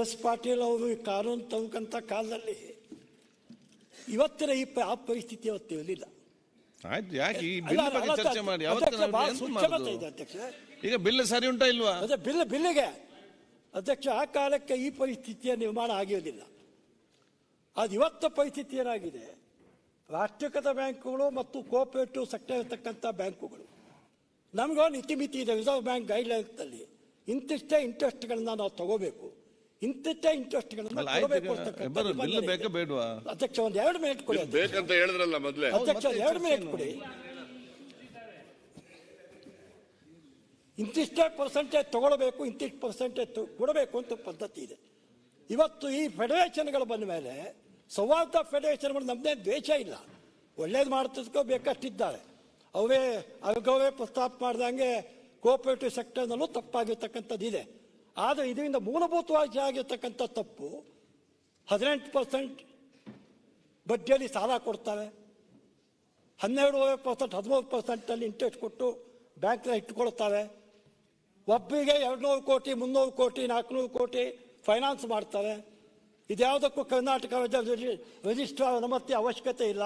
S Patil ಅವರು ಈ ಕಾನೂನು ತಗೊಂತ ಕಾಲದಲ್ಲಿ ಇವತ್ತಿನ ಆ ಪರಿಸ್ಥಿತಿ ಅವತ್ತು ಇರಲಿಲ್ಲ. ಈಗ ಬಿಲ್ ಸರಿ ಉಂಟಾ ಇಲ್ವಾ? ಅದೇ ಬಿಲ್ಲಿಗೆ ಅಧ್ಯಕ್ಷ ಆ ಕಾಲಕ್ಕೆ ಈ ಪರಿಸ್ಥಿತಿಯ ನಿರ್ಮಾಣ ಆಗಿರಲಿಲ್ಲ. ಅದು ಇವತ್ತ ಪರಿಸ್ಥಿತಿ ಏನಾಗಿದೆ, ರಾಷ್ಟ್ರೀಕೃತ ಬ್ಯಾಂಕುಗಳು ಮತ್ತು ಕೋಆಪರೇಟಿವ್ ಸೆಕ್ಟರ್ ಇರತಕ್ಕಂಥ ಬ್ಯಾಂಕುಗಳು ನಮಗೊಂದು ಇತಿಮಿತಿ ಇದೆ. ರಿಸರ್ವ್ ಬ್ಯಾಂಕ್ ಗೈಡ್ಲೈನ್ಸ್ನಲ್ಲಿ ಇಂತಿಷ್ಟೇ ಇಂಟ್ರೆಸ್ಟ್ಗಳನ್ನ ನಾವು ತಗೋಬೇಕು, ಇಂತಿಷ್ಟೇ ಇಂಟ್ರೆಸ್ಟ್ಗಳನ್ನ ಅಧ್ಯಕ್ಷ ಒಂದು 2 ಮಿನಿಟ್ ಕೊಡಿ. ಬೇಕಂತ ಹೇಳಿದ್ರಲ್ಲ ಮೊದಲೇ ಅಧ್ಯಕ್ಷ 2 ಮಿನಿಟ್ ಕೊಡಿ. ಇಂತಿಷ್ಟೇ ಪರ್ಸೆಂಟೇಜ್ ತಗೊಳ್ಬೇಕು, ಇಂತಿಷ್ಟು ಪರ್ಸೆಂಟೇಜ್ ಕೊಡಬೇಕು ಅಂತ ಪದ್ಧತಿ ಇದೆ. ಇವತ್ತು ಈ ಫೆಡರೇಷನ್ಗಳು ಬಂದ ಮೇಲೆ ಸೌಹಾರ್ದ ಫೆಡರೇಷನ್ಗಳು ನಮ್ಮದೇ ದ್ವೇಷ ಇಲ್ಲ, ಒಳ್ಳೇದು ಮಾಡ್ತಿದ್ಕೋ ಬೇಕಷ್ಟಿದ್ದಾರೆ. ಅವೇ ಪ್ರಸ್ತಾಪ ಮಾಡ್ದಂಗೆ ಕೋಆಪರೇಟಿವ್ ಸೆಕ್ಟರ್ನಲ್ಲೂ ತಪ್ಪಾಗಿರ್ತಕ್ಕಂಥದ್ದು ಇದೆ. ಆದರೆ ಇದರಿಂದ ಮೂಲಭೂತವಾಗಿ ಆಗಿರ್ತಕ್ಕಂಥ ತಪ್ಪು 18% ಬಡ್ಡಿಯಲ್ಲಿ ಸಾಲ ಕೊಡ್ತಾರೆ, 12% 13% ಇಂಟ್ರೆಸ್ಟ್ ಕೊಟ್ಟು ಬ್ಯಾಂಕ್ನ ಇಟ್ಕೊಳ್ತಾರೆ. ಒಬ್ಬರಿಗೆ 200 ಕೋಟಿ 300 ಕೋಟಿ 400 ಕೋಟಿ ಫೈನಾನ್ಸ್ ಮಾಡ್ತಾರೆ. ಇದ್ಯಾವುದಕ್ಕೂ ಕರ್ನಾಟಕ ರಿಜಿಸ್ಟ್ರಾರ್ ಅನುಮತಿ ಅವಶ್ಯಕತೆ ಇಲ್ಲ,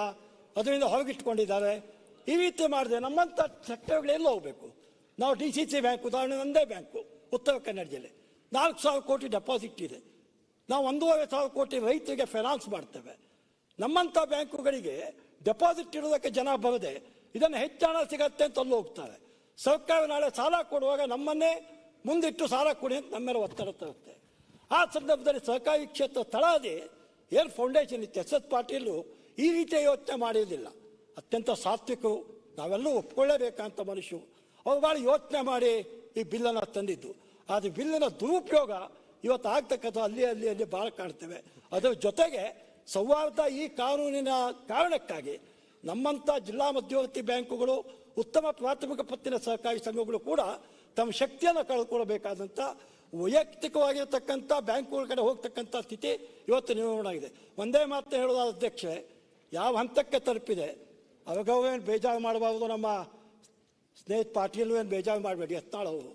ಅದರಿಂದ ಹೊರಗಿಟ್ಕೊಂಡಿದ್ದಾರೆ. ಈ ರೀತಿ ಮಾಡಿದೆ ನಮ್ಮಂಥ ಸೆಕ್ಟರ್ಗಳೆಲ್ಲ ಹೋಗಬೇಕು. ನಾವು DCC ಬ್ಯಾಂಕ್ ಉದಾಹರಣೆ, ಒಂದೇ ಬ್ಯಾಂಕು ಉತ್ತರ ಕನ್ನಡ ಜಿಲ್ಲೆ 4,000 ಕೋಟಿ ಡೆಪಾಸಿಟ್ ಇದೆ. ನಾವು 1,500 ಕೋಟಿ ರೈತರಿಗೆ ಫೈನಾನ್ಸ್ ಮಾಡ್ತೇವೆ. ನಮ್ಮಂಥ ಬ್ಯಾಂಕುಗಳಿಗೆ ಡೆಪಾಸಿಟ್ ಇರೋದಕ್ಕೆ ಜನ ಬರದೆ ಇದನ್ನು ಹೆಚ್ಚು ಹಣ ಸಿಗತ್ತೆ ಅಂತ ಅಲ್ಲಿ ಹೋಗ್ತಾರೆ. ಸರ್ಕಾರ ನಾಳೆ ಸಾಲ ಕೊಡುವಾಗ ನಮ್ಮನ್ನೇ ಮುಂದಿಟ್ಟು ಸಾಲ ಕೊಡಿ ಅಂತ ನಮ್ಮ ಮೇಲೆ ಒತ್ತಡ ತರುತ್ತೆ. ಆ ಸಂದರ್ಭದಲ್ಲಿ ಸಹಕಾರಿ ಕ್ಷೇತ್ರ ತಳಹದಿ ಏನು ಫೌಂಡೇಶನ್ ಇತ್ತು, ಎಸ್ ಪಾಟೀಲು ಈ ರೀತಿಯ ಯೋಚನೆ ಮಾಡಿರಲಿಲ್ಲ. ಅತ್ಯಂತ ಸಾತ್ವಿಕರು, ನಾವೆಲ್ಲೂ ಒಪ್ಕೊಳ್ಳೇಬೇಕಂತ ಮನುಷ್ಯರು. ಅವ್ರು ಭಾಳ ಯೋಚನೆ ಮಾಡಿ ಈ ಬಿಲ್ಲನ್ನು ತಂದಿದ್ದು. ಆದರೆ ಬಿಲ್ಲಿನ ದುರುಪಯೋಗ ಇವತ್ತು ಆಗ್ತಕ್ಕಂಥ ಅಲ್ಲಿ ಭಾಳ ಕಾಣ್ತೇವೆ. ಅದರ ಜೊತೆಗೆ ಸೌಹಾರ್ದ ಈ ಕಾನೂನಿನ ಕಾರಣಕ್ಕಾಗಿ ನಮ್ಮಂಥ ಜಿಲ್ಲಾ ಮಧ್ಯವರ್ತಿ ಬ್ಯಾಂಕುಗಳು, ಉತ್ತಮ ಪ್ರಾಥಮಿಕ ಪತ್ತಿನ ಸಹಕಾರಿ ಸಂಘಗಳು ಕೂಡ ತಮ್ಮ ಶಕ್ತಿಯನ್ನು ಕಳ್ಕೊಳ್ಬೇಕಾದಂಥ ವೈಯಕ್ತಿಕವಾಗಿರ್ತಕ್ಕಂಥ ಬ್ಯಾಂಕುಗಳ ಕಡೆ ಹೋಗ್ತಕ್ಕಂಥ ಸ್ಥಿತಿ ಇವತ್ತು ನಿರ್ಮಾಣ ಆಗಿದೆ. ಒಂದೇ ಮಾತು ಹೇಳೋದಾದ ಅಧ್ಯಕ್ಷೆ, ಯಾವ ಹಂತಕ್ಕೆ ತಲುಪಿದೆ ಅವಾಗವೇನು ಬೇಜಾರು ಮಾಡಬಾರ್ದು. ನಮ್ಮ ಸ್ನೇಹಿತ ಪಾಟೀಲ್ ಏನು ಬೇಜಾರು ಮಾಡಬೇಡಿ, ಎತ್ತಾಳವರು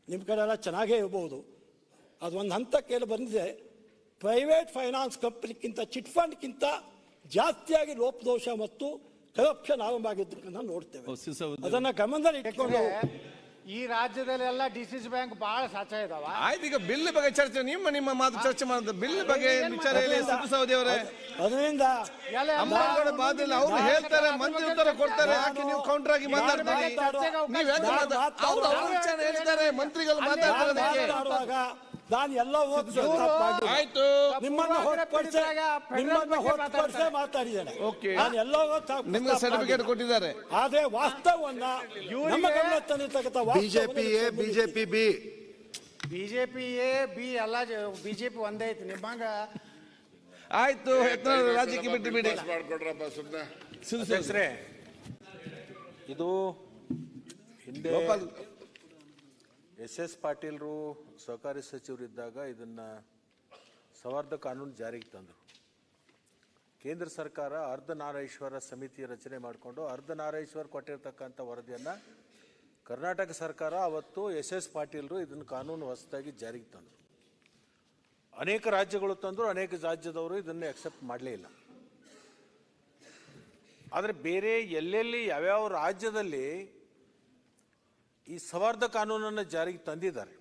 ನಿಮ್ಮ ಕಡೆ ಎಲ್ಲ ಚೆನ್ನಾಗೇ ಇರ್ಬೋದು. ಅದೊಂದು ಹಂತಕ್ಕೆ ಏನು ಬಂದಿದೆ, ಪ್ರೈವೇಟ್ ಫೈನಾನ್ಸ್ ಕಂಪ್ನಿಗಿಂತ ಚಿಟ್ ಫಂಡ್ಗಿಂತ ಜಾಸ್ತಿಯಾಗಿ ಲೋಪದೋಷ ಮತ್ತು ಕರಪ್ಷನ್ ಆರಂಭ ಆಗಿದ್ದನ್ನು ನೋಡ್ತೇವೆ. ಅದನ್ನ ಗಮನದಲ್ಲಿ ಇಟ್ಕೊಂಡು ಈ ರಾಜ್ಯದಲ್ಲೆಲ್ಲ DCC ಬ್ಯಾಂಕ್ ಬಹಳ ಸಾಚ ಇದಾವ. ಆಯ್ತು, ಈಗ ಬಿಲ್ ಬಗ್ಗೆ ಚರ್ಚೆ, ನಿಮ್ಮ ಮಾತು ಚರ್ಚೆ ಮಾಡಿದ ಬಿಲ್ ಬಗ್ಗೆ ವಿಚಾರ ಹೇಳಿ ಸೌದಿ ಅವರೇ. ಅದರಿಂದ ಅವ್ರು ಹೇಳ್ತಾರೆ, ಮಂತ್ರಿ ಉತ್ತರ ಕೊಡ್ತಾರೆ, ಯಾಕೆ ನೀವು ಕೌಂಟರ್ ಆಗಿ ಮಾತಾಡ್ತೀರಿ? ಹೇಳ್ತಾರೆ ಮಂತ್ರಿಗಳು ಮಾತಾಡ್ತಾರೆ. ನಾನು ಎಲ್ಲ ಆಯ್ತು, ನಿಮ್ಮನ್ನ ಹೊರತುಪಡಿಸೇ ಮಾತಾಡಿದ್ದೇನೆ. ನಾನು ಎಲ್ಲ ನಿಮ್ಗೆ ಸರ್ಟಿಫಿಕೇಟ್ ಕೊಟ್ಟಿದ್ದಾರೆ. ಆದ್ರೆ ವಾಸ್ತವವನ್ನ ನಮ್ಮ ಗಮನ ತಂದಿರ್ತಕ್ಕಂಥ BJP A, BJP B, BJP A B ಎಲ್ಲ ಬಿಜೆಪಿ ಒಂದೇ ಐತಿ. ನಿಮ್ಮಂಗ ಆಯ್ತು, ರಾಜ್ಯಕ್ಕೆ ಬಿಟ್ಟು ಬಿಡಿ. ಸುಮ್ಮನೆ ಇದು ಹಿಂದೆ ಎಸ್ ಪಾಟೀಲ್ರು ಸಹಕಾರಿ ಸಚಿವರಿದ್ದಾಗ ಇದನ್ನು ಸೌಹಾರ್ದ ಕಾನೂನು ಜಾರಿಗೆ ತಂದರು. ಕೇಂದ್ರ ಸರ್ಕಾರ ಅರ್ಧನಾರೀಶ್ವರ ಸಮಿತಿ ರಚನೆ ಮಾಡಿಕೊಂಡು ಅರ್ಧನಾರೀಶ್ವರ್ ಕೊಟ್ಟಿರ್ತಕ್ಕಂಥ ವರದಿಯನ್ನು ಕರ್ನಾಟಕ ಸರ್ಕಾರ ಅವತ್ತು ಎಸ್ ಪಾಟೀಲ್ರು ಇದನ್ನು ಕಾನೂನು ಹೊಸದಾಗಿ ಜಾರಿಗೆ ತಂದರು. ಅನೇಕ ರಾಜ್ಯಗಳು ತಂದರು, ಅನೇಕ ರಾಜ್ಯದವರು ಇದನ್ನು ಅಕ್ಸೆಪ್ಟ್ ಮಾಡಲೇ ಇಲ್ಲ. ಆದರೆ ಬೇರೆ ಎಲ್ಲೆಲ್ಲಿ ಯಾವ್ಯಾವ ರಾಜ್ಯದಲ್ಲಿ ಈ ಸೌಹಾರ್ದ ಕಾನೂನನ್ನು ಜಾರಿಗೆ ತಂದಿದ್ದಾರೆ,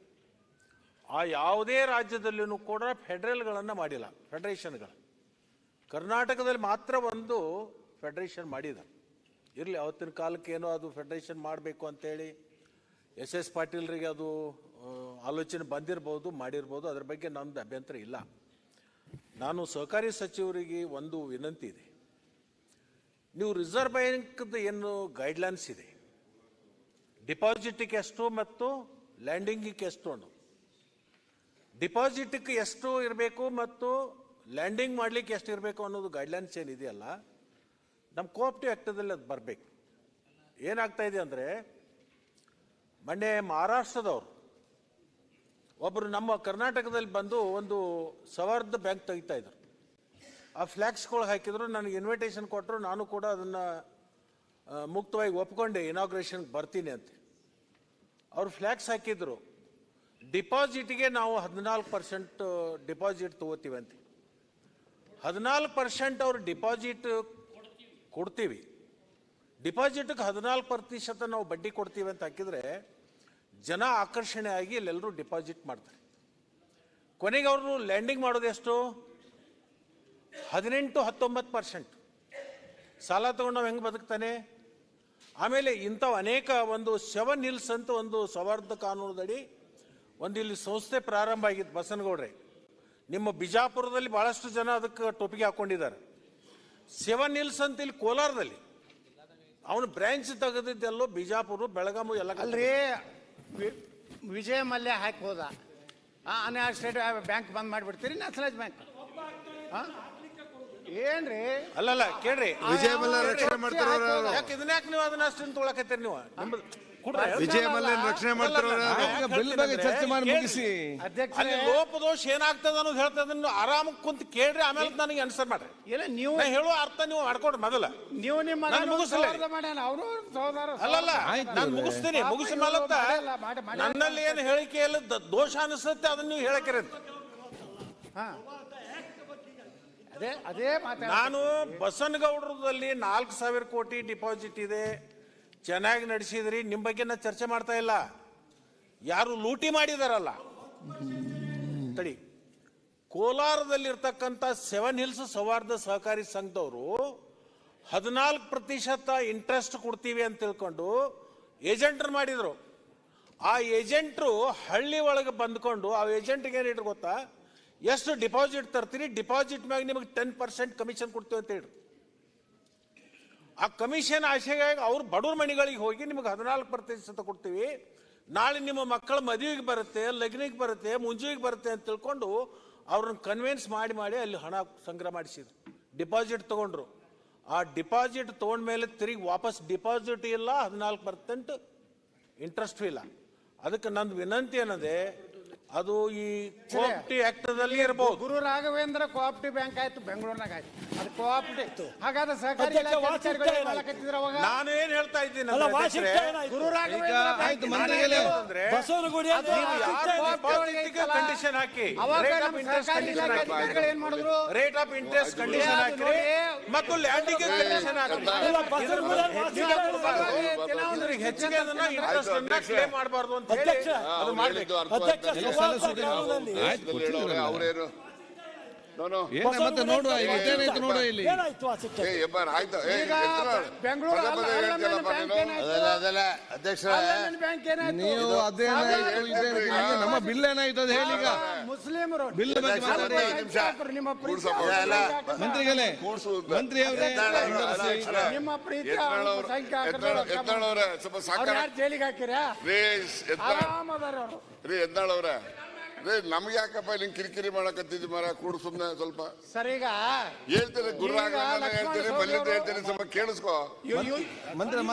ಆ ಯಾವುದೇ ರಾಜ್ಯದಲ್ಲಿಯೂ ಕೂಡ ಫೆಡರಲ್ಗಳನ್ನು ಮಾಡಿಲ್ಲ, ಫೆಡರೇಷನ್ಗಳು. ಕರ್ನಾಟಕದಲ್ಲಿ ಮಾತ್ರ ಒಂದು ಫೆಡರೇಷನ್ ಮಾಡಿದ್ದಾರೆ. ಇರಲಿ, ಅವತ್ತಿನ ಕಾಲಕ್ಕೆ ಏನೋ ಅದು ಫೆಡರೇಷನ್ ಮಾಡಬೇಕು ಅಂತೇಳಿ ಎಸ್ ಪಾಟೀಲ್ರಿಗೆ ಅದು ಆಲೋಚನೆ ಬಂದಿರ್ಬೋದು, ಮಾಡಿರ್ಬೋದು. ಅದ್ರ ಬಗ್ಗೆ ನಮ್ಮದು ಅಭ್ಯಂತರ ಇಲ್ಲ. ನಾನು ಸಹಕಾರಿ ಸಚಿವರಿಗೆ ಒಂದು ವಿನಂತಿ ಇದೆ, ನೀವು ರಿಸರ್ವ್ ಬ್ಯಾಂಕ್ದು ಏನು ಗೈಡ್ಲೈನ್ಸ್ ಇದೆ, ಡಿಪಾಸಿಟ್ಗೆ ಎಷ್ಟು ಮತ್ತು ಲ್ಯಾಂಡಿಂಗಿಗೆ ಎಷ್ಟು ಅನ್ನೋದು, ಡಿಪಾಸಿಟ್ಗೆ ಎಷ್ಟು ಇರಬೇಕು ಮತ್ತು ಲ್ಯಾಂಡಿಂಗ್ ಮಾಡಲಿಕ್ಕೆ ಎಷ್ಟು ಇರಬೇಕು ಅನ್ನೋದು ಗೈಡ್ಲೈನ್ಸ್ ಏನಿದೆಯಲ್ಲ, ನಮ್ಮ ಕೋಆಪ್ಟಿವ್ ಆ್ಯಕ್ಟದಲ್ಲಿ ಅದು ಬರಬೇಕು. ಏನಾಗ್ತಾ ಇದೆ ಅಂದರೆ, ಮೊನ್ನೆ ಮಹಾರಾಷ್ಟ್ರದವರು ಒಬ್ಬರು ನಮ್ಮ ಕರ್ನಾಟಕದಲ್ಲಿ ಬಂದು ಒಂದು ಸೌಹಾರ್ದ ಬ್ಯಾಂಕ್ ತೆಗಿತಾ ಇದ್ರು. ಆ ಫ್ಲ್ಯಾಕ್ಸ್ಗಳು ಹಾಕಿದ್ರು, ನನಗೆ ಇನ್ವಿಟೇಷನ್ ಕೊಟ್ಟರು. ನಾನು ಕೂಡ ಅದನ್ನು ಮುಕ್ತವಾಗಿ ಒಪ್ಕೊಂಡೆ, ಇನಾಗ್ರೇಷನ್ಗೆ ಬರ್ತೀನಿ ಅಂತ. ಅವರು ಫ್ಲ್ಯಾಕ್ಸ್ ಹಾಕಿದ್ರು, ಡಿಪಾಸಿಟ್ಗೆ ನಾವು 14% ಡಿಪಾಸಿಟ್ ತಗೋತೀವಂತೆ. 14% ಅವ್ರು ಡಿಪಾಸಿಟ್ ಕೊಡ್ತೀವಿ. ಡಿಪಾಸಿಟ್ಗೆ 14% ನಾವು ಬಡ್ಡಿ ಕೊಡ್ತೀವಿ ಅಂತ ಹಾಕಿದ್ರೆ ಜನ ಆಕರ್ಷಣೆ ಆಗಿ ಎಲ್ಲರೂ ಡಿಪಾಸಿಟ್ ಮಾಡ್ತಾರೆ. ಕೊನೆಗೆ ಅವರು ಲ್ಯಾಂಡಿಂಗ್ ಮಾಡೋದು ಎಷ್ಟು? 18-19%. ಸಾಲ ತಗೊಂಡು ನಾವು ಹೆಂಗೆ ಬದುಕ್ತಾನೆ? ಆಮೇಲೆ ಇಂಥವು ಅನೇಕ ಒಂದು 7 ಹಿಲ್ಸ್ ಅಂತ ಒಂದು ಸೌಹಾರ್ದ ಕಾನೂನದಡಿ ಒಂದು ಇಲ್ಲಿ ಸಂಸ್ಥೆ ಪ್ರಾರಂಭ ಆಗಿತ್ತು ಬಸನಗೌಡ್ರೆ. ನಿಮ್ಮ ಬಿಜಾಪುರದಲ್ಲಿ ಬಹಳಷ್ಟು ಜನ ಅದಕ್ಕೆ ಟೊಪಿಗೆ ಹಾಕೊಂಡಿದ್ದಾರೆ. 7 ಹಿಲ್ಸ್ ಅಂತ ಇಲ್ಲಿ ಕೋಲಾರದಲ್ಲಿ ಅವನು ಬ್ರಾಂಚ್ ತೆಗೆದಿದ್ದೆಲ್ಲೋ ಬಿಜಾಪುರ, ಬೆಳಗಾವಿ ಎಲ್ಲ. ಅಲ್ರಿ ವಿಜಯ ಮಲ್ಯ ಹಾಕಿ ಹೋದ, ಅನ್ಯ ಸ್ಟೇಟ್ ಬ್ಯಾಂಕ್ ಬಂದ್ ಮಾಡಿಬಿಡ್ತೀರಿ, ನ್ಯಾಷನಲೈಸ್ ಬ್ಯಾಂಕ್ ಏನ್ರಿ? ಅಲ್ಲಲ್ಲ ಕೇಳ್ರಿ, ವಿಜಯ ಮಲ್ಯ ರಕ್ಷಣೆ ಮಾಡ್ತಾರ. ಯಾಕೆ ಇದನ್ಯಾಕೆ ನೀವು ಅದನ್ನ ಅಷ್ಟನ್ನು ತೊಗೊಳಕತ್ತೀರಿ ನೀವು? ವಿಜಯ ಮಲ್ಯನ್ ರಕ್ಷಣೆ ಮಾಡ್ತಾರ. ಬಿಲ್ ಬಗ್ಗೆ ಚರ್ಚೆ ಮಾಡಿ ಮುಗಿಸಿ. ಅಲ್ಲಿ ಲೋಪದೋಷ ಏನಾಗ್ತದ ಅನ್ನೋದು ಹೇಳ್ತದನ್ನು ಆರಾಮ ಕುಂತ ಕೇಳ್ರಿ, ಆಮೇಲೆ ನನಗೆ ಆನ್ಸರ್ ಮಾಡ್ರಿ. ಇಲ್ಲ ನೀವು ಹೇಳುವ ಅರ್ಥ ನೀವು ಮಾಡ್ಕೊಡ್ರಿ ಮೊದಲ. ನೀವು ನಿಮ್ಮ ನಾನು ಮುಗಿಸ್ಲೇ. ಅವರು ಸಹೋದರ ಅಲ್ಲಲ್ಲ ನಾನು ಮುಗಿಸ್ತೀನಿ. ಮುಗಿಸಿ ಮಲತ್ತ ನನ್ನಲ್ಲಿ ಏನು ಹೇಳಿಕೆಯಲ್ಲಿ ದೋಷ ಅನಿಸುತ್ತೆ ಅದನ್ನ ನೀವು ಹೇಳಕ್ಕಿರ. ಅದೇ ಅದೇ ಮಾತಾಡ. ನಾನು ಬಸನಗೌಡರದಲ್ಲಿ 4,000 ಕೋಟಿ ಡಿಪಾಸಿಟ್ ಇದೆ, ಚೆನ್ನಾಗಿ ನಡೆಸಿದ್ರಿ. ನಿಮ್ಮ ಬಗ್ಗೆ ನಾನು ಚರ್ಚೆ ಮಾಡ್ತಾ ಇಲ್ಲ. ಯಾರು ಲೂಟಿ ಮಾಡಿದಾರಲ್ಲ ತಡಿ. ಕೋಲಾರದಲ್ಲಿರ್ತಕ್ಕಂಥ 7 ಹಿಲ್ಸ್ ಸೌಹಾರ್ದ ಸಹಕಾರಿ ಸಂಘದವರು 14% ಇಂಟ್ರೆಸ್ಟ್ ಕೊಡ್ತೀವಿ ಅಂತ ತಿಳ್ಕೊಂಡು ಏಜೆಂಟ್ರು ಮಾಡಿದ್ರು. ಆ ಏಜೆಂಟ್ರು ಹಳ್ಳಿ ಒಳಗೆ ಬಂದ್ಕೊಂಡು ಆ ಏಜೆಂಟ್ಗೆ ಏನು ಹೇಳ್ರಿ ಗೊತ್ತಾ? ಎಷ್ಟು ಡಿಪಾಸಿಟ್ ತರ್ತೀರಿ, ಡಿಪಾಸಿಟ್ ಮ್ಯಾಗ ನಿಮಗೆ 10% ಕಮಿಷನ್ ಕೊಡ್ತೀವಿ ಅಂತ ಹೇಳ್ರಿ. ಆ ಕಮಿಷನ್ ಆಶೆಗಾಗಿ ಅವ್ರು ಬಡವ್ರ ಮನೆಗಳಿಗೆ ಹೋಗಿ ನಿಮಗೆ 14% ಕೊಡ್ತೀವಿ, ನಾಳೆ ನಿಮ್ಮ ಮಕ್ಕಳ ಮದುವೆಗೆ ಬರುತ್ತೆ, ಲಗ್ನಿಗೆ ಬರುತ್ತೆ, ಮುಂಜುವಿಗೆ ಬರುತ್ತೆ ಅಂತ ತಿಳ್ಕೊಂಡು ಅವ್ರನ್ನ ಕನ್ವಿನ್ಸ್ ಮಾಡಿ ಅಲ್ಲಿ ಹಣ ಸಂಗ್ರಹ ಮಾಡಿಸಿದ್ರು, ಡಿಪಾಸಿಟ್ ತಗೊಂಡ್ರು. ಆ ಡಿಪಾಸಿಟ್ ತಗೊಂಡ್ಮೇಲೆ ತಿರುಗಿ ವಾಪಸ್ ಡಿಪಾಸಿಟ್ ಇಲ್ಲ, 14% ಇಂಟ್ರೆಸ್ಟ್ ಇಲ್ಲ. ಅದಕ್ಕೆ ನಂದು ವಿನಂತಿ ಏನದೆ, ಅದು ಈ ಕೋಆಪ್ಟಿವ್ ಆಕ್ಟ್ ದಲ್ಲಿ ಇರಬಹುದು. ಗುರು ರಾಘವೇಂದ್ರ ಕೋಆಪ್ಟಿವ್ ಬ್ಯಾಂಕ್ ಆಯ್ತು, ಬೆಂಗಳೂರಿನಾಗ ಆಯ್ತು, ಅದು ಕೋಆಪ್ಟಿವ್. ಹಾಗಾದ್ರೆ ಸಹಕಾರಿ ಇಲಾಖೆ ಅಧಿಕಾರಿಗಳು ಏನ್ ಮಾಡಕತ್ತಿದ್ರು ಅವಾಗ? ನಾನು ಏನ್ ಹೇಳ್ತಾ ಇದ್ದೀನಿ ಅಲ್ಲ, ಅಂದ್ರೆ ವಾಷಿಂಗ್ಟನ್ ಆಯ್ತು. ಗುರು ರಾಘವೇಂದ್ರ ಆಯ್ತು ಮಂತ್ರಿಗಳೇ, ಬಸವನಗುಡಿ ಅಂತ ಕಂಡೀಷನ್ ಹಾಕಿ, ಅವಾಗ ರೇಟ್ ಆಫ್ ನಮ್ಮ ಇಂಟ್ರೆಸ್ಟ್ ಸಹಕಾರಿ ಕಂಡೀಷನ್ ಇಲಾಖೆ ಹಾಕಿ, ಅಧಿಕಾರಿಗಳು ಏನ್ ಮಾಡಿದ್ರು? ರೇಟ್ ಆಫ್ ಇಂಟ್ರೆಸ್ಟ್ ಕಂಡೀಷನ್ ಹಾಕಿ ಮತ್ತು ಲ್ಯಾಂಡಿಂಗ್ ಕಂಡೀಷನ್ ಹಾಕಿ. ಇಲ್ಲ, ಬಸವನಗುಡಿ ಹೆಚ್ಚಿಗೆ ಅದನ್ನ ಇಂಟ್ರೆಸ್ಟ್ ಅನ್ನ ಕ್ಲೇಮ್ ಮಾಡಬಾರ್ದು ಅಂತ ಹೇಳಿ ಅಧ್ಯಕ್ಷ, ಅದು ಮಾಡ್ಬೇಕು. ಅಧ್ಯಕ್ಷ ಸೌಹಾರ್ದ ಕಾನೂನಲ್ಲಿ ಅವ್ರೇನು ಮತ್ತೆ ನೋಡುವ ಈಗ ಇದೇನಾಯ್ತು ನೋಡುವ ಇಲ್ಲಿ. ಏನಾಯ್ತು ಆ ಶಿಕ್ಷೆ? ಆಯ್ತು. ಈಗ ಬೆಂಗಳೂರು ಬ್ಯಾಂಕ್ ಅಧ್ಯಕ್ಷ ಬ್ಯಾಂಕ್ ಏನಾಯ್ತು? ನೀವು ಅದೇನಾಯ್ತು ಇದೇನಾಯ್ತು, ನಮ್ಮ ಬಿಲ್ ಏನಾಯ್ತು ಅದು ಹೇಳಿ. ಈಗ ಮುಸ್ಲಿಮರು ಬಿಲ್ ಬಗ್ಗೆ ಮಾತಾಡಿ. ನಿಮ್ಮ ಪ್ರೀತಿ ಮಂತ್ರಿಗಳೇ, ಮಂತ್ರಿ ಅವರೇ, ನಿಮ್ಮ ಪ್ರೀತಿ ಸ್ವಲ್ಪ ಯಾರು ಜೈಲಿಗೆ ಹಾಕಿರಾ? ಆರಾಮದಾರ ಅವರು. ಎದ್ನಾಳವ್ರೆ, ನಮ್ಗೆ ಯಾಕಪ್ಪ ಇಲ್ಲಿ ಕಿರಿಕಿರಿ ಮಾಡಕತ್ತಿದ್ವಿ ಮರ ಕೂಡು ಸುಮ್ನೆ ಸ್ವಲ್ಪ. ಸರ್ ಈಗ ಹೇಳ್ತೀರಿ ಗುರು ಹೇಳ್ತೀರಿ, ಮಲ್ಲಿಂದ ಹೇಳ್ತೀರಿ, ಸ್ವಲ್ಪ ಕೇಳಿಸ್ಕೋ. ಮಂತ್ರಿ